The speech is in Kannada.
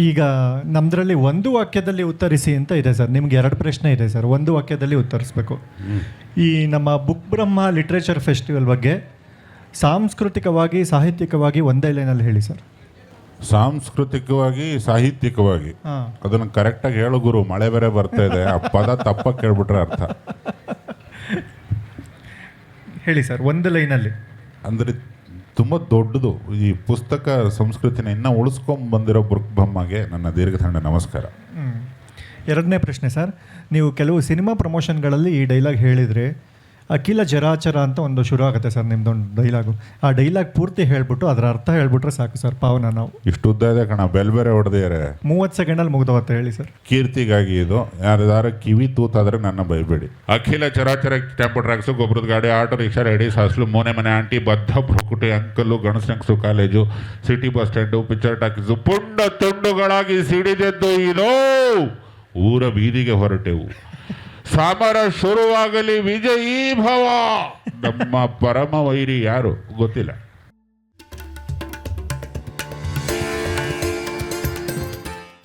ಈಗ ನಮ್ಮದ್ರಲ್ಲಿ ಒಂದು ವಾಕ್ಯದಲ್ಲಿ ಉತ್ತರಿಸಿ ಅಂತ ಇದೆ ಸರ್. ನಿಮ್ಗೆ 2 ಪ್ರಶ್ನೆ ಇದೆ ಸರ್, ಒಂದು ವಾಕ್ಯದಲ್ಲಿ ಉತ್ತರಿಸಬೇಕು. ಈ ನಮ್ಮ ಬುಕ್ ಬ್ರಹ್ಮ ಲಿಟ್ರೇಚರ್ ಫೆಸ್ಟಿವಲ್ ಬಗ್ಗೆ ಸಾಂಸ್ಕೃತಿಕವಾಗಿ ಸಾಹಿತ್ಯಿಕವಾಗಿ ಒಂದೇ ಲೈನಲ್ಲಿ ಹೇಳಿ ಸರ್. ಸಾಂಸ್ಕೃತಿಕವಾಗಿ ಸಾಹಿತ್ಯಿಕವಾಗಿ ಅದನ್ನು ಕರೆಕ್ಟಾಗಿ ಹೇಳು ಗುರು, ಮಳೆ ಬೇರೆ ಬರ್ತಾ ಇದೆ. ಆ ಪದ ತಪ್ಪಾಗಿ ಕೇಳ್ಬಿಟ್ರೆ ಅರ್ಥ. ಹೇಳಿ ಸರ್ ಒಂದು ಲೈನಲ್ಲಿ. ಅಂದರೆ ತುಂಬ ದೊಡ್ಡದು ಈ ಪುಸ್ತಕ ಸಂಸ್ಕೃತಿನ ಇನ್ನೂ ಉಳಿಸ್ಕೊಂಡ್ ಬಂದಿರೋ ಬುಕ್ ಬ್ರಹ್ಮಗೆ ನನ್ನ ದೀರ್ಘದಂಡ ನಮಸ್ಕಾರ. 2ನೇ ಪ್ರಶ್ನೆ ಸರ್, ನೀವು ಕೆಲವು ಸಿನಿಮಾ ಪ್ರಮೋಷನ್ಗಳಲ್ಲಿ ಈ ಡೈಲಾಗ್ ಹೇಳಿದರೆ ಅಖಿಲ ಜರಾಚರ ಅಂತ ಒಂದು ಶುರು ಆಗುತ್ತೆ ಸರ್ ನಿಮ್ದೊಂದು ಡೈಲಾಗು. ಆ ಡೈಲಾಗ್ ಪೂರ್ತಿ ಹೇಳ್ಬಿಟ್ಟು ಅದರ ಅರ್ಥ ಹೇಳ್ಬಿಟ್ರೆ ಸಾಕು ಸರ್ ಪಾವನ. ನಾವು ಇಷ್ಟು ಉದ್ದ ಇದೆ ಕಣ, ಬೆಲ್ ಬೇರೆ ಹೊಡೆದಿದ್ದಾರೆ. 30 ಸೆಕೆಂಡಲ್ಲಿ ಮುಗ್ದವತ್ತೆ ಹೇಳಿ ಸರ್. ಕೀರ್ತಿಗಾಗಿ ಇದು, ಯಾರ್ದಾರ ಕಿವಿ ತೂತಾದ್ರೆ ನನ್ನ ಬೈಬೇಡಿ. ಅಖಿಲ ಚರಾಚರ ಟೆಂಪೋ ಟ್ರಾಕ್ಸು, ಗೊಬ್ಬರದ ಗಾಡಿ, ಆಟೋ ರಿಕ್ಷಾ, ರೆಡಿ ಸಾಸ್ಲು, ಮೋನೆ ಮನೆ ಆಂಟಿ, ಬದ್ಧ ಪ್ರಕುಟಿ ಅಂಕಲ್ಲು, ಗಣಸಂಕ್ಸು college, city bus stand, picture talkies ಪುಂಡ ತುಂಡುಗಳಾಗಿ ಸಿಡಿದೆದ್ದು ಇದೋ ಊರ ಬೀದಿಗೆ ಹೊರಟೆವು. ಸಮರ ಶುರುವಾಗಲಿ ವಿಜಯೀ ಭವ. ನಮ್ಮ ಪರಮ ವೈರಿ ಯಾರು ಗೊತ್ತಿಲ್ಲ.